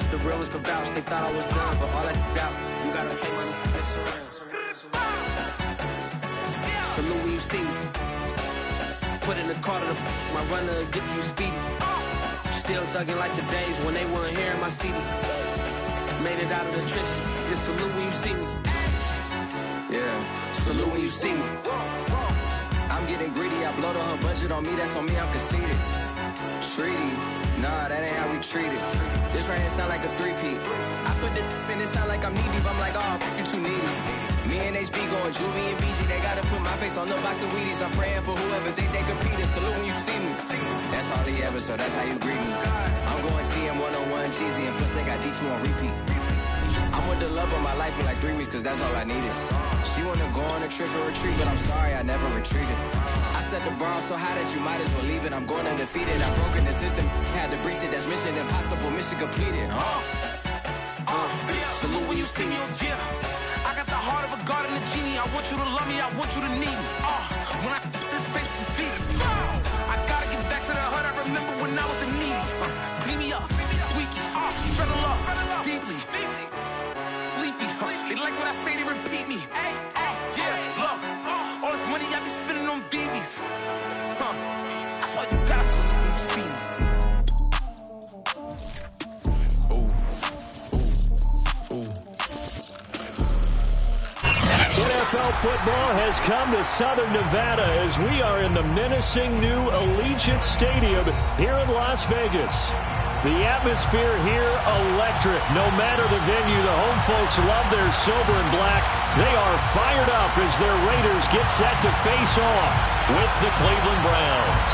the real ones can vouch. They thought I was done, but all that out. You gotta pay money next around. Salute when you see me. Put in the car to my runner, get to you speedy. Still thugging like the days when they weren't here in my CD. Made it out of the trenches. Just salute when you see me. Yeah, salute when you see me. I'm getting greedy. I blow to her budget on me. That's on me. I'm conceited. Treaty. Nah, that ain't how we treat it. This right here sound like a three-peat. I put the in it sound like I'm knee deep. I'm like, oh, you too needy. Me and HB going Juvie and BG. They gotta put my face on the box of Wheaties. I'm praying for whoever think they compete. Salute when you see me. That's all he ever, so that's how you greet me. I'm going TM 101 cheesy, and plus they got D2 on repeat. I'm with the love of my life for like 3 weeks, cause that's all I needed. She wanna go on a trip or retreat, but I'm sorry, I never retreated. I set the bar so high that you might as well leave it. I'm going undefeated. I'm broken the system. Had to breach it. That's mission impossible. Mission completed. Salute when you see me. Yeah. I got the heart of a god and a genie. I want you to love me. I want you to need me. When I this face is feeding. I gotta get back to the hood. I remember when I was the needy. Clean me up. Squeaky. She fell in love. Deeply. Sleepy. They like what I say. They repeat me. Yeah. Look. All this money I be spending on BBs. That's why you gotta salute when you see me. NFL football has come to Southern Nevada as we are in the menacing new Allegiant Stadium here in Las Vegas. The atmosphere here electric. No matter the venue, the home folks love their silver and black. They are fired up as their Raiders get set to face off with the Cleveland Browns.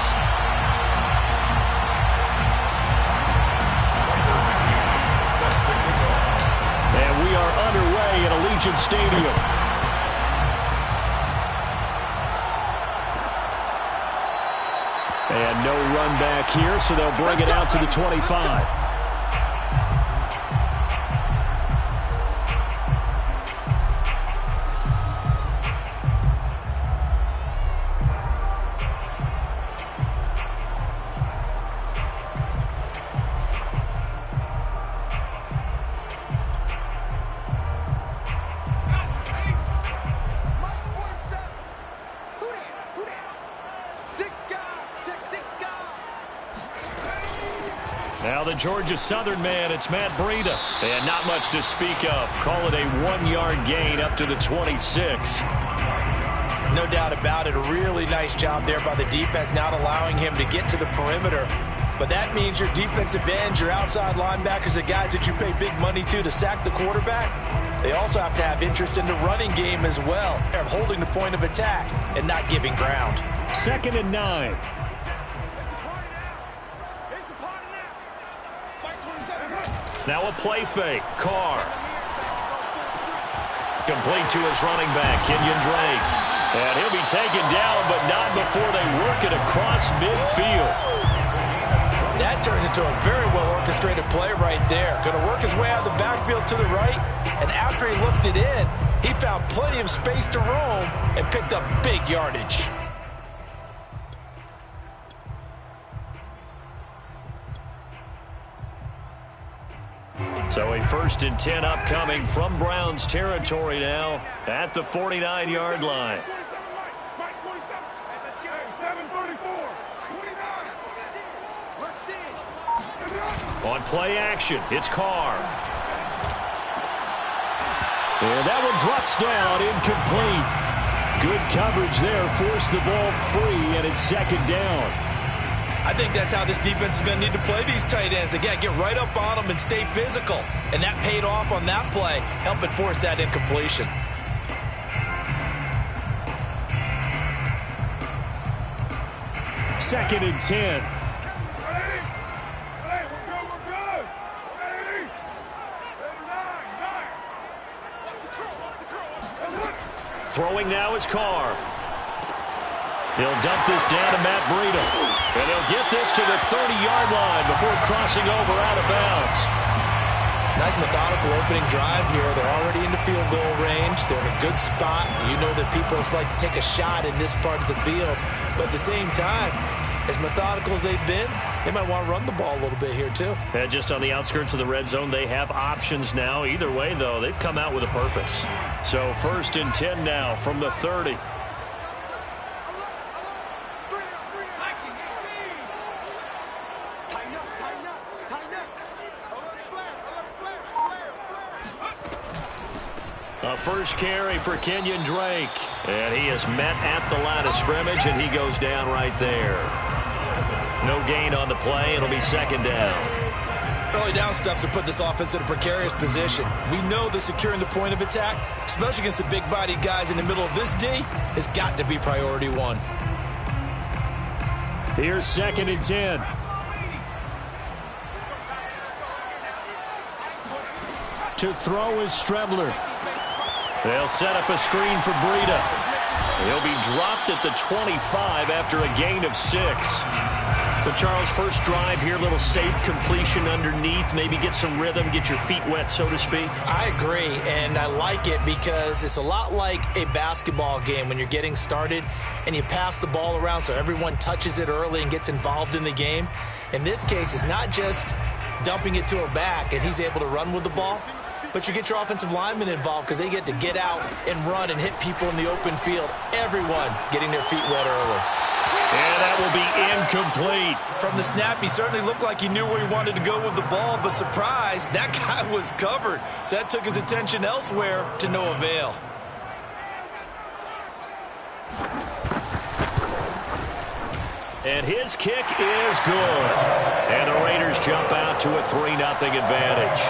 And we are underway at Allegiant Stadium. And no run back here, so they'll bring it out to the 25. Now the Georgia Southern man, it's Matt Breida. And not much to speak of. Call it a 1-yard gain up to the 26. No doubt about it. A really nice job there by the defense, not allowing him to get to the perimeter. But that means your defensive ends, your outside linebackers, the guys that you pay big money to sack the quarterback, they also have to have interest in the running game as well. They're holding the point of attack and not giving ground. 2nd and 9. Now a play fake. Carr. Complete to his running back, Kenyon Drake. And he'll be taken down, but not before they work it across midfield. That turned into a very well-orchestrated play right there. Going to work his way out of the backfield to the right, and after he looked it in, he found plenty of space to roam and picked up big yardage. So a 1st and 10 upcoming from Browns territory now at the 49-yard line. On play action, it's Carr. And that one drops down, incomplete. Good coverage there, forced the ball free, and it's 2nd down. I think that's how this defense is going to need to play these tight ends. Again, get right up on them and stay physical. And that paid off on that play, helping force that incompletion. Second and 10. Throwing now is Carr. He'll dump this down to Matt Breida. And he'll get this to the 30-yard line before crossing over out of bounds. Nice methodical opening drive here. They're already in the field goal range. They're in a good spot. You know that people just like to take a shot in this part of the field. But at the same time, as methodical as they've been, They might want to run the ball a little bit here, too. And just on the outskirts of the red zone, they have options now. Either way, though, they've come out with a purpose. So 1st and 10 now from the 30. A first carry for Kenyon Drake. And he is met at the line of scrimmage, and he goes down right there. No gain on the play. It'll be 2nd down. Early down stuff to put this offense in a precarious position. We know that securing the point of attack, especially against the big-bodied guys in the middle of this D, has got to be priority 1. Here's 2nd and 10. To throw is Strebler. They'll set up a screen for Breida. He'll be dropped at the 25 after a gain of 6. So, Charles, first drive here, little safe completion underneath, maybe get some rhythm, get your feet wet, so to speak. I agree, and I like it because it's a lot like a basketball game when you're getting started and you pass the ball around so everyone touches it early and gets involved in the game. In this case, it's not just dumping it to a back and he's able to run with the ball, but you get your offensive linemen involved because they get to get out and run and hit people in the open field. Everyone getting their feet wet early. And that will be incomplete. From the snap, he certainly looked like he knew where he wanted to go with the ball, but surprise, that guy was covered. So that took his attention elsewhere to no avail. And his kick is good. And the Raiders jump out to a 3-0 advantage.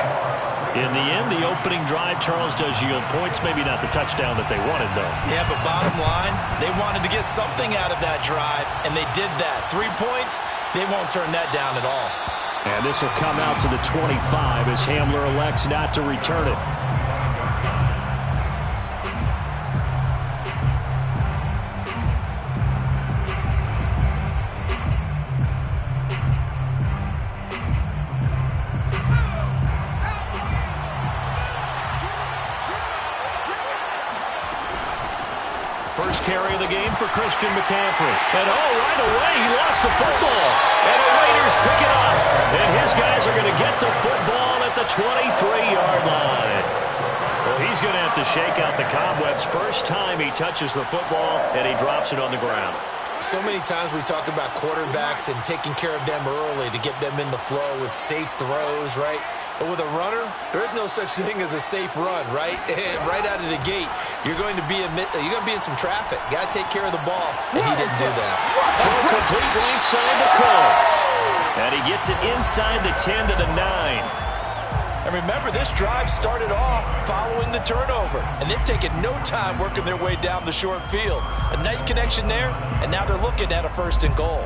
In the end, the opening drive, Charles, does yield points. Maybe not the touchdown that they wanted, though. Yeah, but bottom line, they wanted to get something out of that drive, and they did that. 3 points, they won't turn that down at all. And this will come out to the 25 as Hamler elects not to return it. Carry of the game for Christian McCaffrey. And right away, he lost the football. And the Raiders pick it up. And his guys are going to get the football at the 23-yard line. Well, he's going to have to shake out the cobwebs. First time he touches the football, and he drops it on the ground. So many times we talk about quarterbacks and taking care of them early to get them in the flow with safe throws, right? But with a runner, there is no such thing as a safe run, right? Right out of the gate, you're going to be in some traffic. Got to take care of the ball, and he didn't do that. Throw complete right side to Colts. And he gets it inside the 10 to the 9. And remember, this drive started off following the turnover, and they've taken no time working their way down the short field. A nice connection there, and now they're looking at a 1st and goal.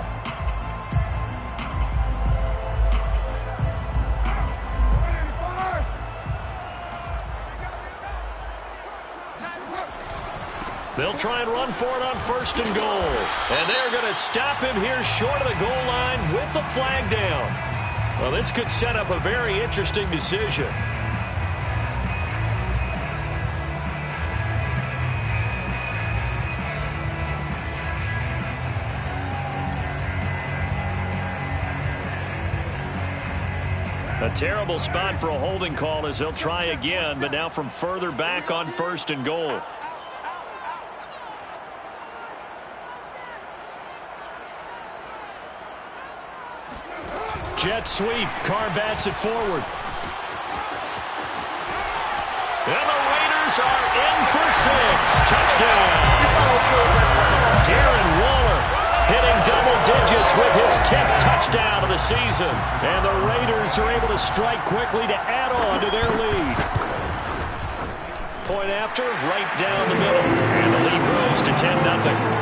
They'll try and run for it on 1st and goal. And they're going to stop him here short of the goal line with the flag down. Well, this could set up a very interesting decision. A terrible spot for a holding call as they'll try again, but now from further back on 1st and goal. Jet sweep. Carr bats it forward. And the Raiders are in for 6. Touchdown. Darren Waller hitting double digits with his 10th touchdown of the season. And the Raiders are able to strike quickly to add on to their lead. Point after, right down the middle. And the lead grows to 10-0.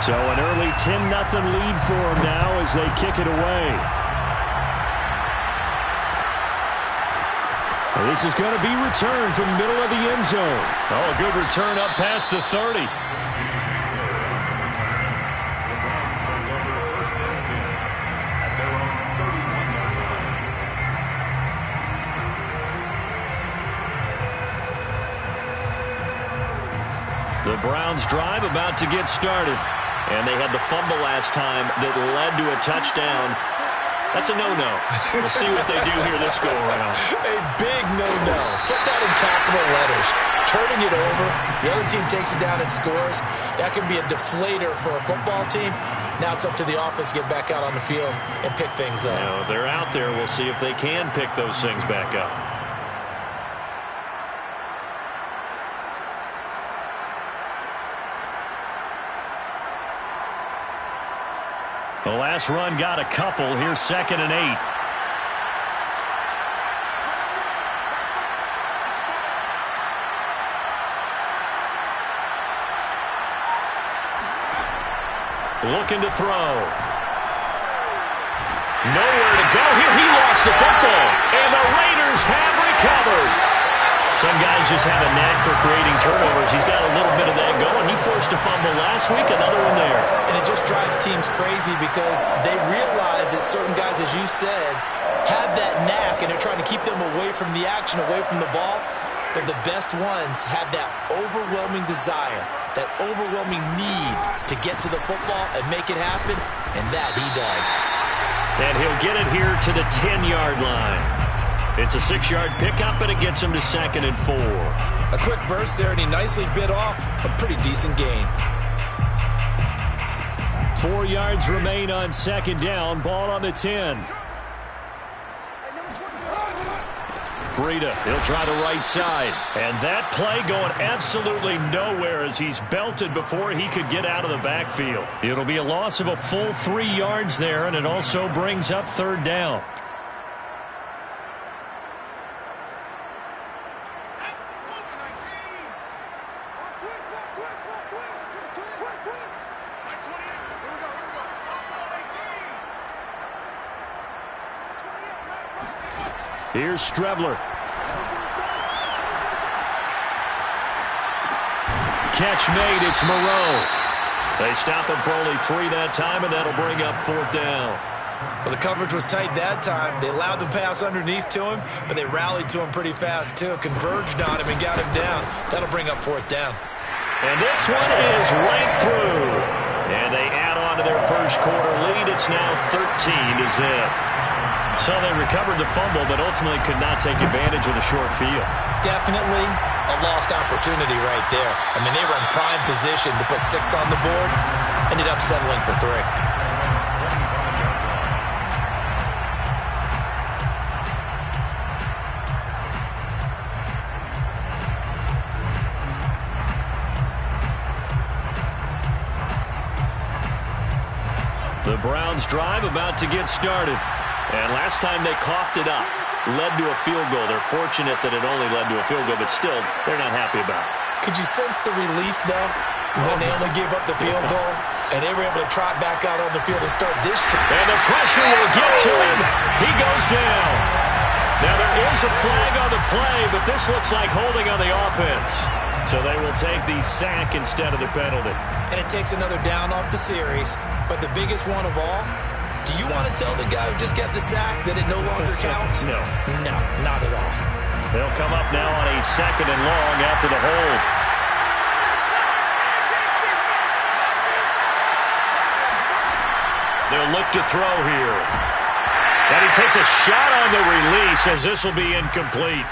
So an early 10-0 lead for them now as they kick it away. Well, this is going to be returned from middle of the end zone. Oh, a good return up past the 30. The Browns drive about to get started. And they had the fumble last time that led to a touchdown. That's a no-no. We'll see what they do here this go-around. A big no-no. Put that in capital letters. Turning it over. The other team takes it down and scores. That can be a deflator for a football team. Now it's up to the offense to get back out on the field and pick things up. Now, they're out there. We'll see if they can pick those things back up. The last run got a couple. Here's 2nd and 8. Looking to throw. Nowhere to go here. He lost the football. And the Raiders have recovered. Some guys just have a knack for creating turnovers. He's got a little bit of that going. He forced a fumble last week, another one there. And it just drives teams crazy because they realize that certain guys, as you said, have that knack, and they're trying to keep them away from the action, away from the ball. But the best ones have that overwhelming desire, that overwhelming need to get to the football and make it happen, and that he does. And he'll get it here to the 10-yard line. It's a 6-yard pickup, and it gets him to 2nd and 4. A quick burst there, and he nicely bit off a pretty decent gain. 4 yards remain on 2nd down. Ball on the 10. Breida, he'll try the right side. And that play going absolutely nowhere as he's belted before he could get out of the backfield. It'll be a loss of a full 3 yards there, and it also brings up 3rd down. Here's Strebler. Catch made. It's Moreau. They stop him for only 3 that time, and that'll bring up 4th down. Well, the coverage was tight that time. They allowed the pass underneath to him, but they rallied to him pretty fast, too. Converged on him and got him down. That'll bring up 4th down. And this one is right through. And they add on to their first quarter lead. It's now 13-0. So they recovered the fumble, but ultimately could not take advantage of the short field. Definitely a lost opportunity right there. I mean, they were in prime position to put 6 on the board. Ended up settling for 3. The Browns drive about to get started. And last time they coughed it up, led to a field goal. They're fortunate that it only led to a field goal, but still, they're not happy about it. Could you sense the relief, though, when they only gave up the field goal, and they were able to trot back out on the field and start this trip? And the pressure will get to him. He goes down. Now, there is a flag on the play, but this looks like holding on the offense. So they will take the sack instead of the penalty. And it takes another down off the series, but the biggest one of all, do you want to tell the guy who just got the sack that it no longer counts? No. No, not at all. They'll come up now on a 2nd and long after the hold. They'll look to throw here. And he takes a shot on the release as this will be incomplete.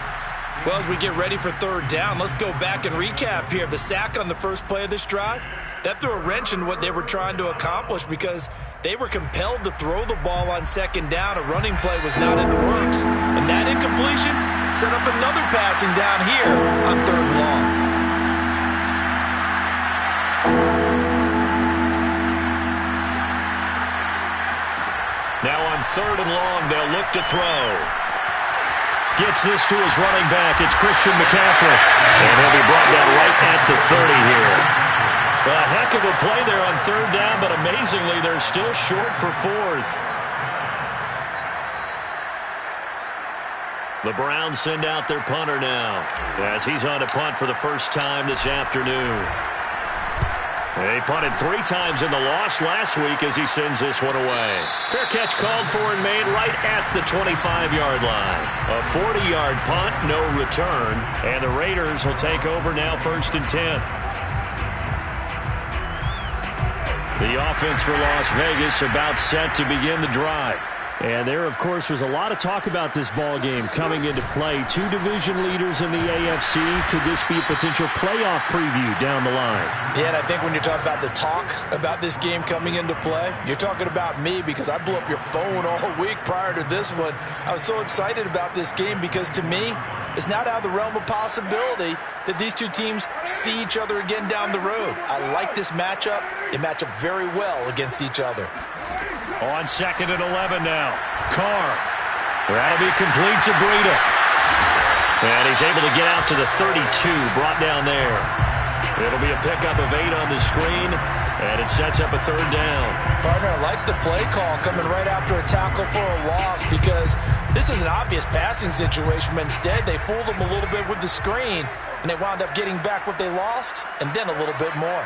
Well, as we get ready for 3rd down, let's go back and recap here. The sack on the first play of this drive, that threw a wrench in what they were trying to accomplish because they were compelled to throw the ball on 2nd down. A running play was not in the works. And that incompletion set up another passing down here on 3rd and long. Now on 3rd and long, they'll look to throw. Gets this to his running back. It's Christian McCaffrey. And he'll be brought down right at the 30 here. A heck of a play there on 3rd down, but amazingly, they're still short for 4th. The Browns send out their punter now as he's on to punt for the first time this afternoon. They punted 3 times in the loss last week as he sends this one away. Fair catch called for and made right at the 25-yard line. A 40-yard punt, no return, and the Raiders will take over now 1st and 10. The offense for Las Vegas about set to begin the drive. And there, of course, was a lot of talk about this ball game coming into play. Two division leaders in the AFC. Could this be a potential playoff preview down the line? Yeah, and I think when you're talking about the talk about this game coming into play, you're talking about me because I blew up your phone all week prior to this one. I was so excited about this game because, to me, it's not out of the realm of possibility that these two teams see each other again down the road. I like this matchup. They match up very well against each other. On 2nd and 11 now. Carr. That'll be complete to Breida. And he's able to get out to the 32, brought down there. It'll be a pickup of 8 on the screen, and it sets up a 3rd down. Partner, I like the play call coming right after a tackle for a loss because this is an obvious passing situation, but instead they fooled them a little bit with the screen, and they wound up getting back what they lost and then a little bit more.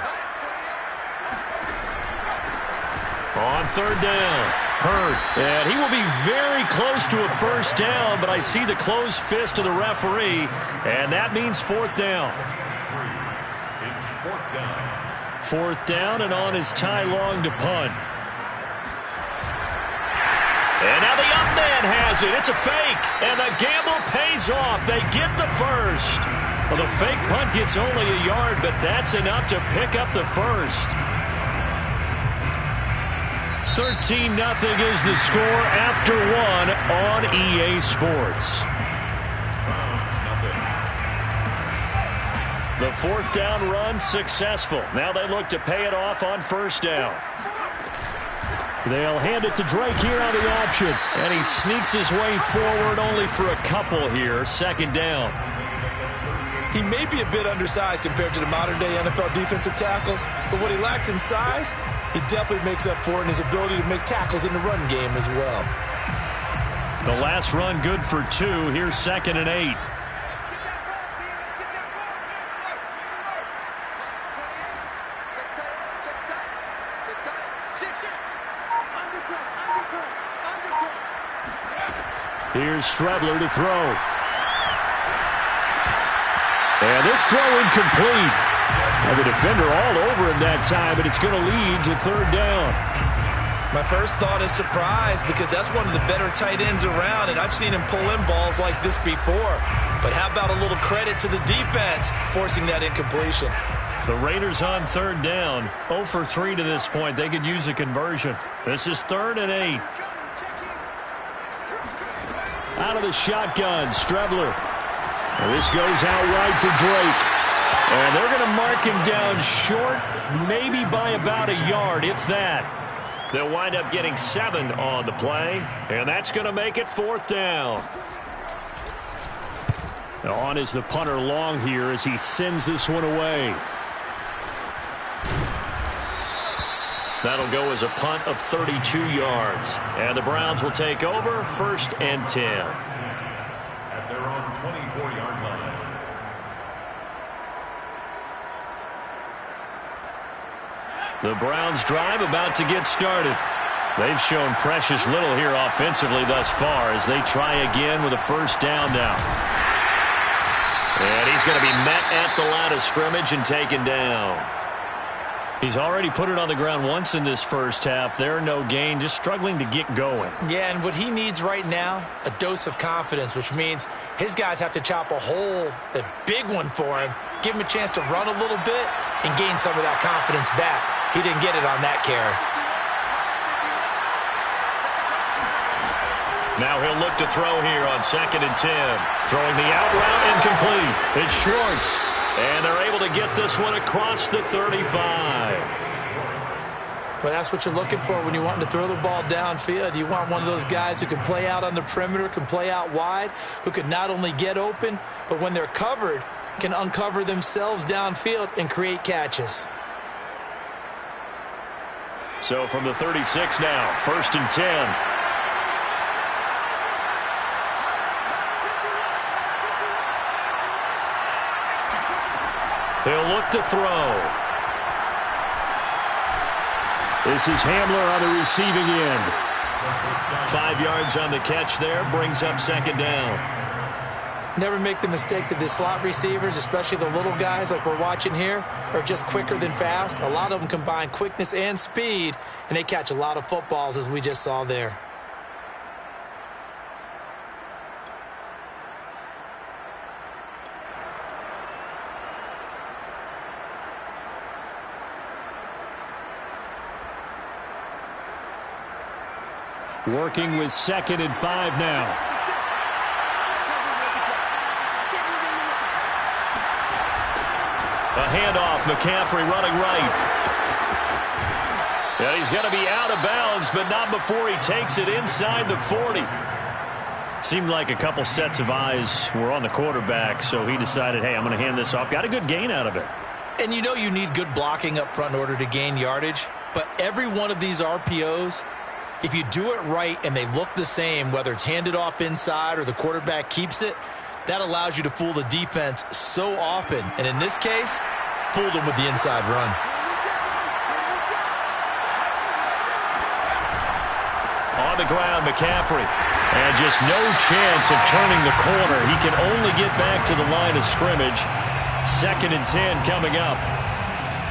On 3rd down, Hurd. And he will be very close to a 1st down, but I see the closed fist of the referee, and that means 4th down. It's 4th down. 4th down, and on is Ty Long to punt. And now the up man has it. It's a fake, and the gamble pays off. They get the 1st. Well, the fake punt gets only a yard, but that's enough to pick up the 1st. 13-0 is the score after 1 on EA Sports. The 4th down run successful. Now they look to pay it off on 1st down. They'll hand it to Drake here on the option. And he sneaks his way forward only for a couple here. 2nd down. He may be a bit undersized compared to the modern-day NFL defensive tackle, but what he lacks in size, he definitely makes up for it in his ability to make tackles in the run game as well. The last run good for 2. Here's 2nd and 8. Here's Strebler to throw. And this throw incomplete. And the defender all over him that time, but it's going to lead to 3rd down. My first thought is surprise because that's one of the better tight ends around, and I've seen him pull in balls like this before. But how about a little credit to the defense forcing that incompletion? The Raiders on 3rd down. 0 for 3 to this point. They could use a conversion. This is 3rd and 8. Out of the shotgun, Strebler. And this goes out wide for Drake. And they're going to mark him down short, maybe by about a yard, if that. They'll wind up getting 7 on the play, and that's going to make it 4th down. Now on is the punter Long here as he sends this one away. That'll go as a punt of 32 yards. And the Browns will take over 1st and 10. At their own 24-yard line. The Browns drive about to get started. They've shown precious little here offensively thus far as they try again with a 1st down now. And he's going to be met at the line of scrimmage and taken down. He's already put it on the ground once in this 1st half. There, no gain, just struggling to get going. Yeah, and what he needs right now, a dose of confidence, which means his guys have to chop a hole, a big one for him, give him a chance to run a little bit and gain some of that confidence back. He didn't get it on that carry. Now he'll look to throw here on 2nd and 10. Throwing the out route incomplete. It's Shorts. And they're able to get this one across the 35. Well, that's what you're looking for when you want to throw the ball downfield. You want one of those guys who can play out on the perimeter, can play out wide, who can not only get open, but when they're covered, can uncover themselves downfield and create catches. So from the 36 now, 1st and 10. He'll look to throw. This is Hamler on the receiving end. 5 yards on the catch there, brings up 2nd down. Never make the mistake that the slot receivers, especially the little guys like we're watching here, are just quicker than fast. A lot of them combine quickness and speed, and they catch a lot of footballs, as we just saw there. Working with 2nd and 5 now. A handoff, McCaffrey running right. And he's going to be out of bounds, but not before he takes it inside the 40. Seemed like a couple sets of eyes were on the quarterback, so he decided, hey, I'm going to hand this off. Got a good gain out of it. And you know you need good blocking up front in order to gain yardage, but every one of these RPOs, if you do it right and they look the same, whether it's handed off inside or the quarterback keeps it, that allows you to fool the defense so often. And in this case, fooled them with the inside run. On the ground, McCaffrey. And just no chance of turning the corner. He can only get back to the line of scrimmage. 2nd and 10 coming up.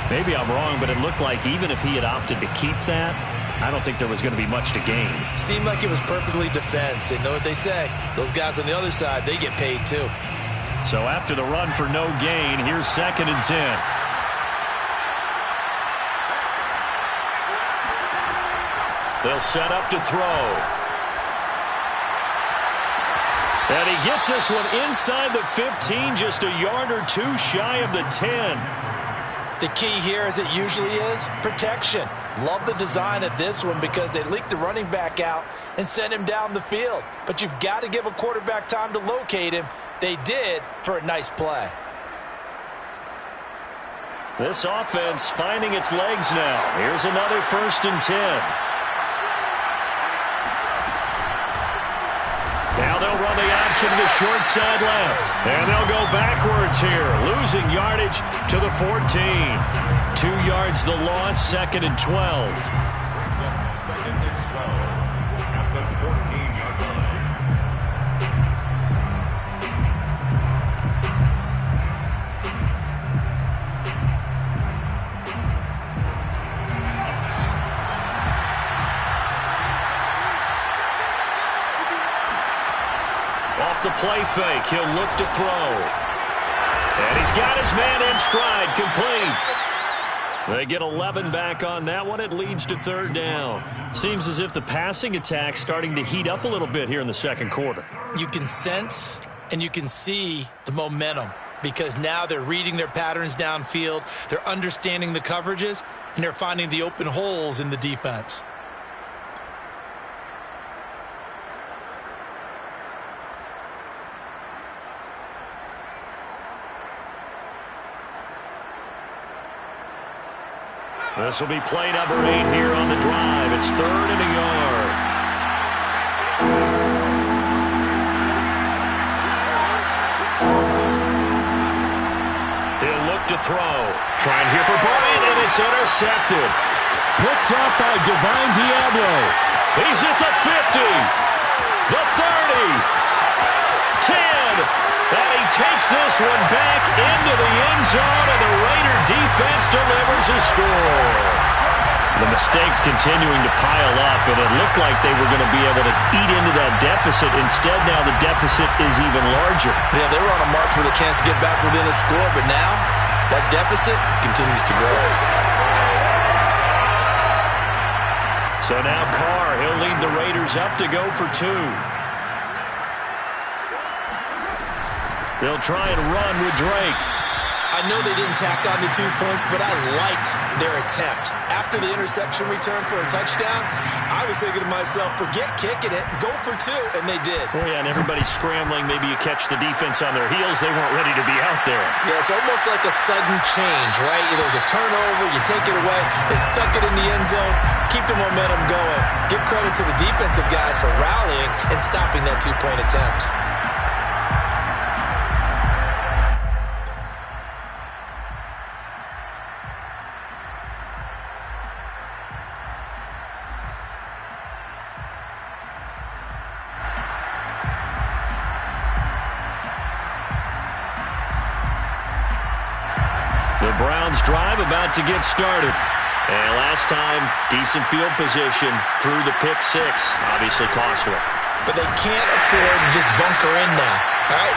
Maybe I'm wrong, but it looked like even if he had opted to keep that, I don't think there was going to be much to gain. Seemed like it was perfectly defense. And know what they say? Those guys on the other side, they get paid too. So after the run for no gain, here's 2nd and 10. They'll set up to throw. And he gets this one inside the 15, just a yard or two shy of the 10. The key here, as it usually is, protection. Love the design of this one because they leaked the running back out and sent him down the field. But you've got to give a quarterback time to locate him. They did for a nice play. This offense finding its legs now. Here's another 1st and 10. Now they'll run the option to the short side left. And they'll go backwards here, losing yardage to the 14. 2 yards the loss, 2nd and 12. 2nd and 12 at the 14-yard line. Off the play fake, he'll look to throw. And he's got his man in stride, complete. They get 11 back on that one. It leads to 3rd down. Seems as if the passing attack's starting to heat up a little bit here in the 2nd quarter. You can sense and you can see the momentum because now they're reading their patterns downfield, they're understanding the coverages, and they're finding the open holes in the defense. This will be play number 8 here on the drive. It's 3rd and a yard. He'll look to throw. Trying here for Bryant, and it's intercepted. Picked up by Divine Diablo. He's at the 50, the 30, 10. And he takes this one back into the end zone, and the Raider defense delivers a score. The mistakes continuing to pile up, and it looked like they were going to be able to eat into that deficit. Instead, now the deficit is even larger. Yeah, they were on a march with a chance to get back within a score, but now that deficit continues to grow. So now Carr, he'll lead the Raiders up to go for 2. They'll try and run with Drake. I know they didn't tack on the 2 points, but I liked their attempt. After the interception return for a touchdown, I was thinking to myself, forget kicking it, go for 2, and they did. Oh, yeah, and everybody's scrambling. Maybe you catch the defense on their heels. They weren't ready to be out there. Yeah, it's almost like a sudden change, right? There's a turnover, you take it away, they stuck it in the end zone, keep the momentum going. Give credit to the defensive guys for rallying and stopping that 2-point attempt. The Browns drive about to get started. And last time, decent field position through the pick six. Obviously costly. But they can't afford to just bunker in now. All right,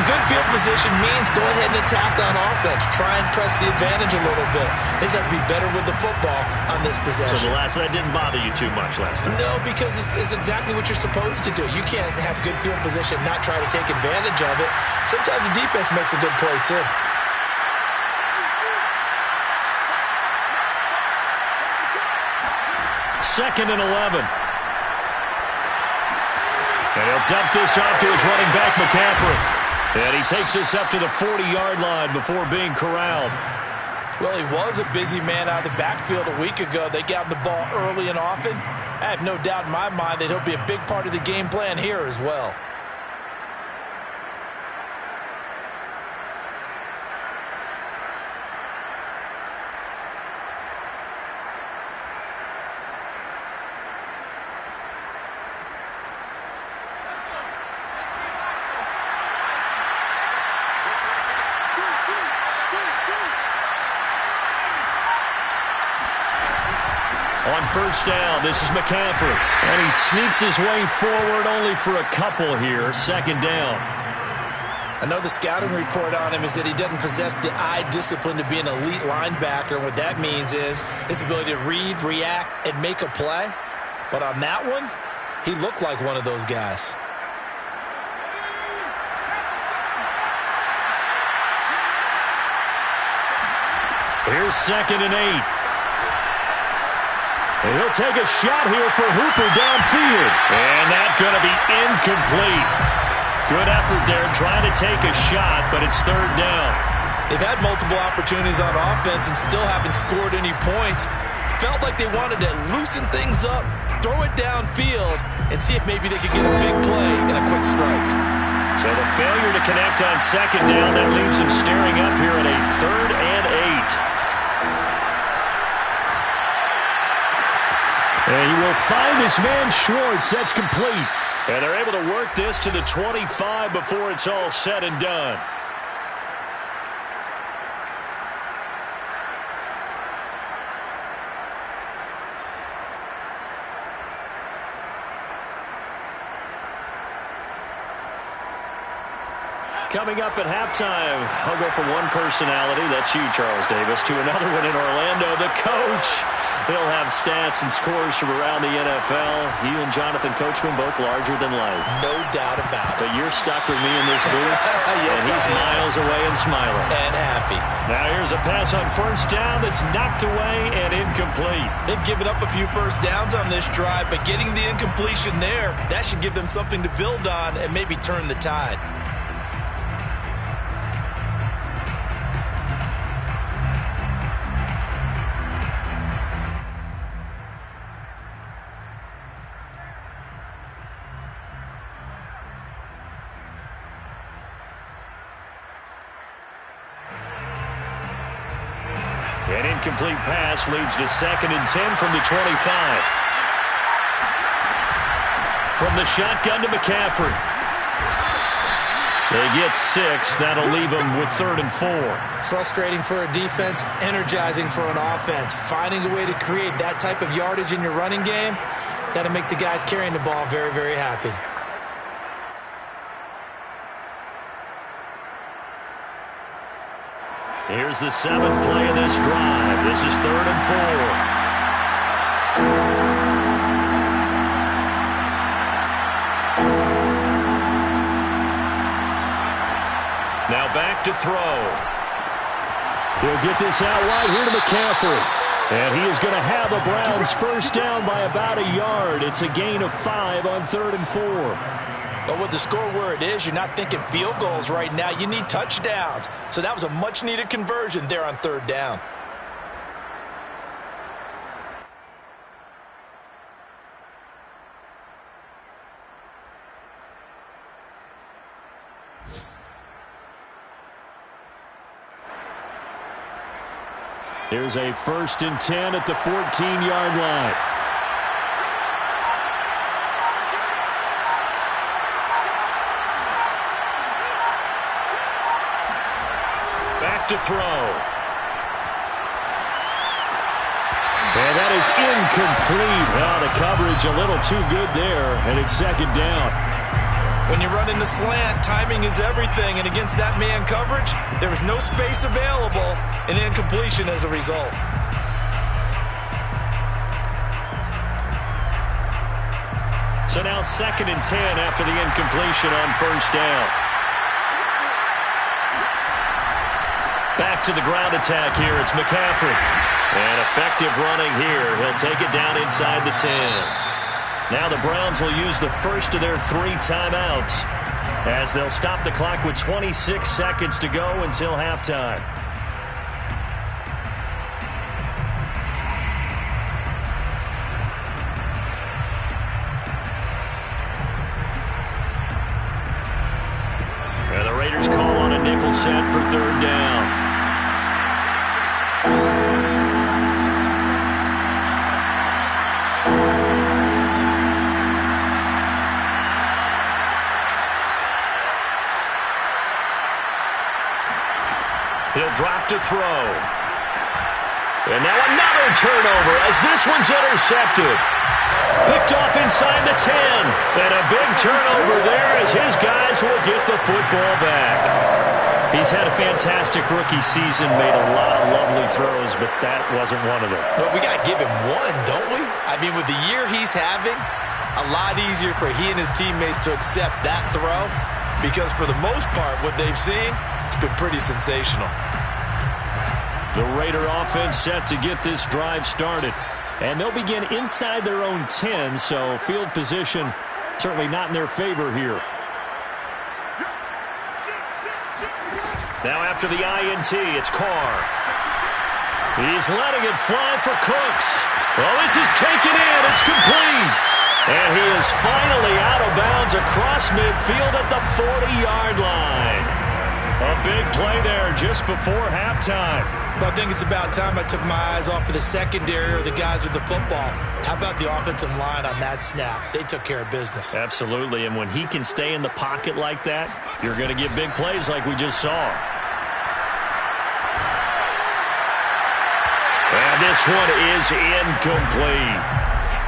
good field position means go ahead and attack on offense. Try and press the advantage a little bit. They just have to be better with the football on this possession. So the last one didn't bother you too much last time? No, because it's exactly what you're supposed to do. You can't have good field position, not try to take advantage of it. Sometimes the defense makes a good play, too. Second and 11. And he'll dump this off to his running back, McCaffrey. And he takes this up to the 40-yard line before being corralled. Well, he was a busy man out of the backfield a week ago. They got him the ball early and often. I have no doubt in my mind that he'll be a big part of the game plan here as well. On first down, this is McCaffrey. And he sneaks his way forward only for a couple here. Second down. I know the scouting report on him is that he doesn't possess the eye discipline to be an elite linebacker. And what that means is his ability to read, react, and make a play. But on that one, he looked like one of those guys. Here's second and 8. And he'll take a shot here for Hooper downfield. And that's going to be incomplete. Good effort there trying to take a shot, but it's third down. They've had multiple opportunities on offense and still haven't scored any points. Felt like they wanted to loosen things up, throw it downfield, and see if maybe they could get a big play and a quick strike. So the failure to connect on second down, that leaves them staring up here at a third and 8. And he will find his man Schwartz. That's complete. And they're able to work this to the 25 before it's all said and done. Coming up at halftime, I'll go from one personality, that's you, Charles Davis, to another one in Orlando, the coach. He'll have stats and scores from around the NFL. You and Jonathan Coachman, both larger than life. No doubt about it. But you're stuck with me in this booth, yes, and he's miles away and smiling. And happy. Now here's a pass on first down that's knocked away and incomplete. They've given up a few first downs on this drive, but getting the incompletion there, that should give them something to build on and maybe turn the tide. An incomplete pass leads to second and 10 from the 25. From the shotgun to McCaffrey. They get 6. That'll leave them with third and 4. Frustrating for a defense, energizing for an offense. Finding a way to create that type of yardage in your running game, that'll make the guys carrying the ball very, very happy. Here's the 7th play of this drive. This is third and 4. Now back to throw. He'll get this out wide here to McCaffrey. And he is going to have the Browns first down by about a yard. It's a gain of 5 on third and 4. But with the score where it is, you're not thinking field goals right now. You need touchdowns. So that was a much-needed conversion there on third down. Here's a first and 10 at the 14-yard line. Back to throw. And that is incomplete. Well, the coverage a little too good there, and it's second down. When you run into slant, timing is everything, and against that man coverage, there was no space available, and incompletion as a result. So now 2nd and 10 after the incompletion on first down. Back to the ground attack here. It's McCaffrey. And effective running here. He'll take it down inside the 10. Now the Browns will use the first of their 3 timeouts as they'll stop the clock with 26 seconds to go until halftime. And the Raiders call on a nickel set for 3rd down. He'll drop to throw. And now another turnover as this one's intercepted. Picked off inside the 10. And a big turnover there as his guys will get the football back. He's had a fantastic rookie season, made a lot of lovely throws, but that wasn't one of them. But we got to give him one, don't we? I mean, with the year he's having, a lot easier for he and his teammates to accept that throw because for the most part, what they've seen, it's been pretty sensational. The Raider offense set to get this drive started. And they'll begin inside their own 10, so field position certainly not in their favor here. Now after the INT, it's Carr. He's letting it fly for Cooks. Well, this is taken in. It's complete. And he is finally out of bounds across midfield at the 40-yard line. A big play there just before halftime. But I think it's about time I took my eyes off of the secondary or the guys with the football. How about the offensive line on that snap? They took care of business. Absolutely, and when he can stay in the pocket like that, you're going to get big plays like we just saw. And this one is incomplete.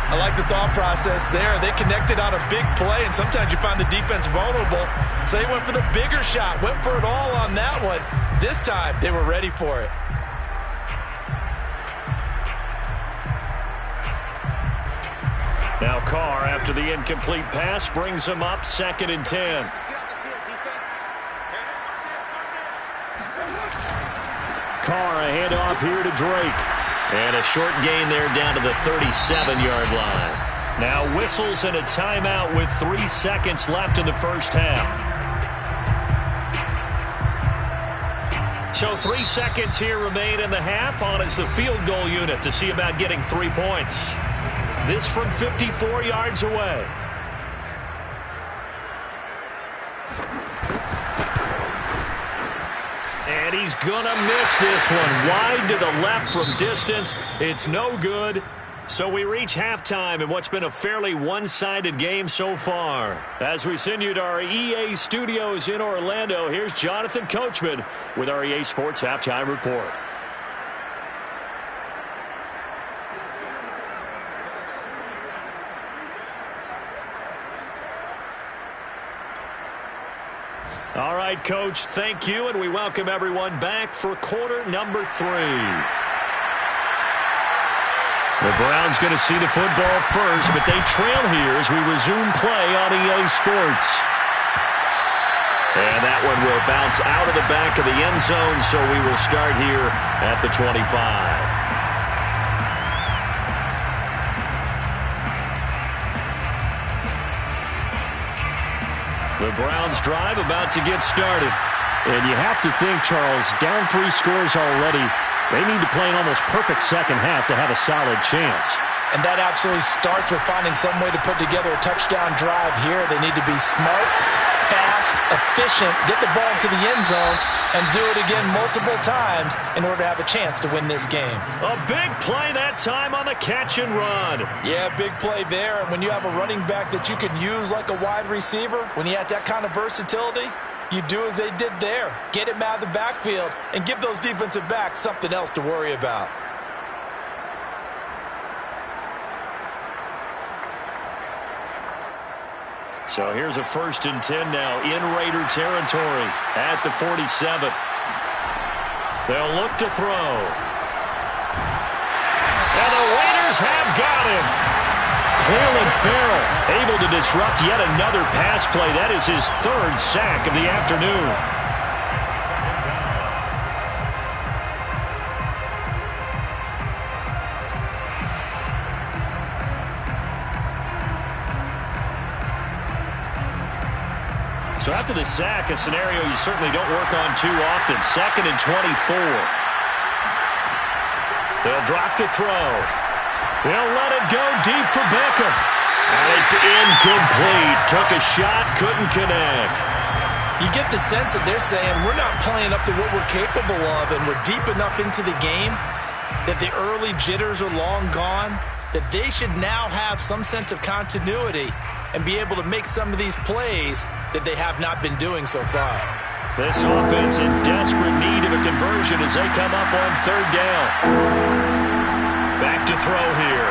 I like the thought process there. They connected on a big play, and sometimes you find the defense vulnerable. So they went for the bigger shot, went for it all on that one. This time, they were ready for it. Now Carr, after the incomplete pass, brings him up 2nd and 10. Carr, a handoff here to Drake. And a short gain there down to the 37-yard line. Now whistles and a timeout with 3 seconds left in the first half. So 3 seconds here remain in the half. On is the field goal unit to see about getting 3 points. This from 54 yards away. And he's gonna miss this one. Wide to the left from distance. It's no good. So we reach halftime in what's been a fairly one-sided game so far. As we send you to our EA studios in Orlando, here's Jonathan Coachman with our EA Sports Halftime Report. All right, Coach, thank you, and we welcome everyone back for quarter number 3. The Browns going to see the football first, but they trail here as we resume play on EA Sports. And that one will bounce out of the back of the end zone, so we will start here at the 25. The Browns drive about to get started. And you have to think, Charles, down 3 scores already. They need to play an almost perfect second half to have a solid chance. And that absolutely starts with finding some way to put together a touchdown drive here. They need to be smart, fast, efficient, get the ball to the end zone, and do it again multiple times in order to have a chance to win this game. A big play that time on the catch and run. Yeah, big play there. And when you have a running back that you can use like a wide receiver, when he has that kind of versatility, you do as they did there. Get him out of the backfield and give those defensive backs something else to worry about. So here's a 1st and 10 now in Raider territory at the 47. They'll look to throw. And the Raiders have got him. Cleveland Farrell able to disrupt yet another pass play. That is his 3rd sack of the afternoon. So after the sack, a scenario you certainly don't work on too often. 2nd and 24. They'll drop the throw. They'll let it go deep for Beckham. And it's incomplete. Took a shot, couldn't connect. You get the sense that they're saying we're not playing up to what we're capable of, and we're deep enough into the game that the early jitters are long gone, that they should now have some sense of continuity and be able to make some of these plays that they have not been doing so far. This offense in desperate need of a conversion as they come up on 3rd down. Back to throw here.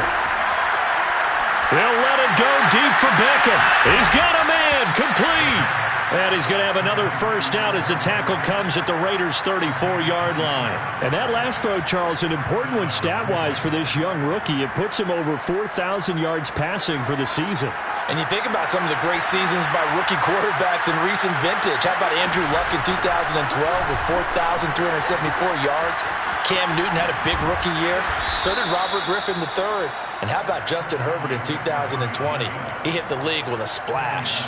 They'll let it go deep for Beckham. He's got a man, complete. And he's going to have another 1st down as the tackle comes at the Raiders' 34-yard line. And that last throw, Charles, an important one stat-wise for this young rookie. It puts him over 4,000 yards passing for the season. And you think about some of the great seasons by rookie quarterbacks in recent vintage. How about Andrew Luck in 2012 with 4,374 yards? Cam Newton had a big rookie year. So did Robert Griffin III. And how about Justin Herbert in 2020? He hit the league with a splash.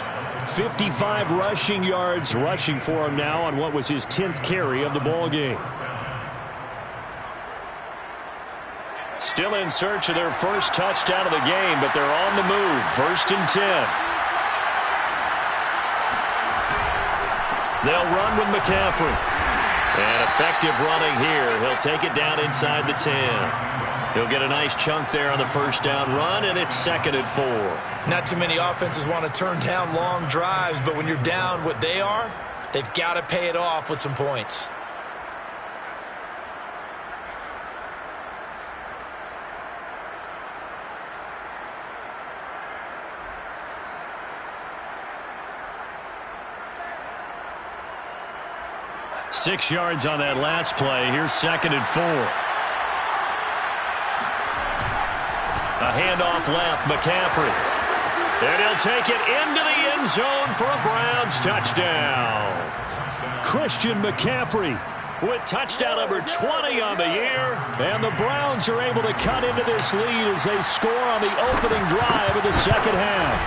55 rushing yards rushing for him now on what was his 10th carry of the ball game. Still in search of their 1st touchdown of the game, but they're on the move. 1st and 10. They'll run with McCaffrey. And effective running here. He'll take it down inside the 10. He'll get a nice chunk there on the 1st down run, and it's 2nd and 4. Not too many offenses want to turn down long drives, but when you're down what they are, they've got to pay it off with some points. Six yards on that last play. Here's 2nd and 4. A handoff left, McCaffrey. And he'll take it into the end zone for a Browns touchdown. Christian McCaffrey with touchdown number 20 on the year. And the Browns are able to cut into this lead as they score on the opening drive of the 2nd half.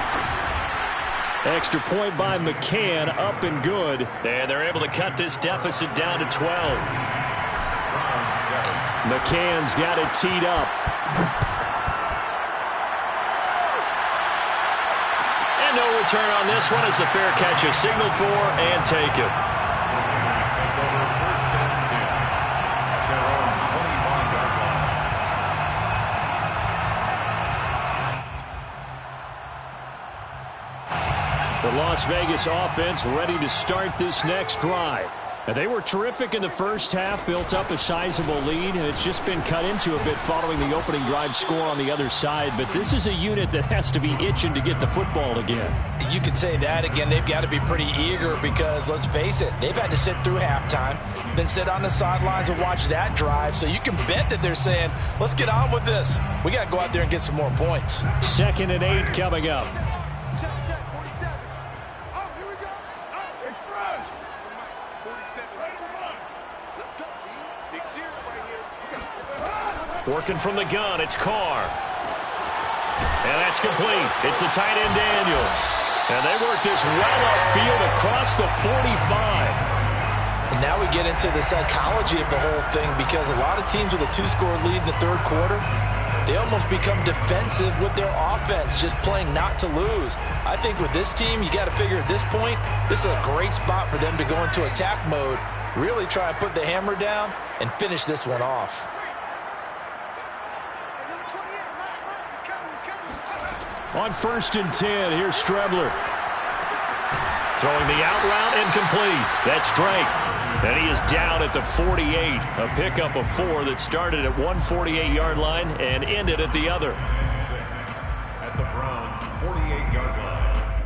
Extra point by McCann, up and good. And they're able to cut this deficit down to 12. McCann's got it teed up. And no return on this one as the fair catch is signaled for and taken. Take over 1st and 10 at their own 25-yard line. The Las Vegas offense ready to start this next drive. And they were terrific in the 1st half, built up a sizable lead, and it's just been cut into a bit following the opening drive score on the other side. But this is a unit that has to be itching to get the football again. You could say that again. They've got to be pretty eager because, let's face it, they've had to sit through halftime, then sit on the sidelines and watch that drive. So you can bet that they're saying, let's get on with this. We got to go out there and get some more points. 2nd and 8 coming up. Working from the gun, it's Carr. And that's complete. It's the tight end Daniels. And they work this well upfield across the 45. And now we get into the psychology of the whole thing because a lot of teams with a 2-score lead in the 3rd quarter, they almost become defensive with their offense, just playing not to lose. I think with this team, you got to figure at this point, this is a great spot for them to go into attack mode, really try and put the hammer down and finish this one off. On 1st and 10, here's Strebler. Throwing the out route incomplete. That's Drake. And he is down at the 48. A pickup of 4 that started at 148-yard line and ended at the other. At the Browns' 48-yard line.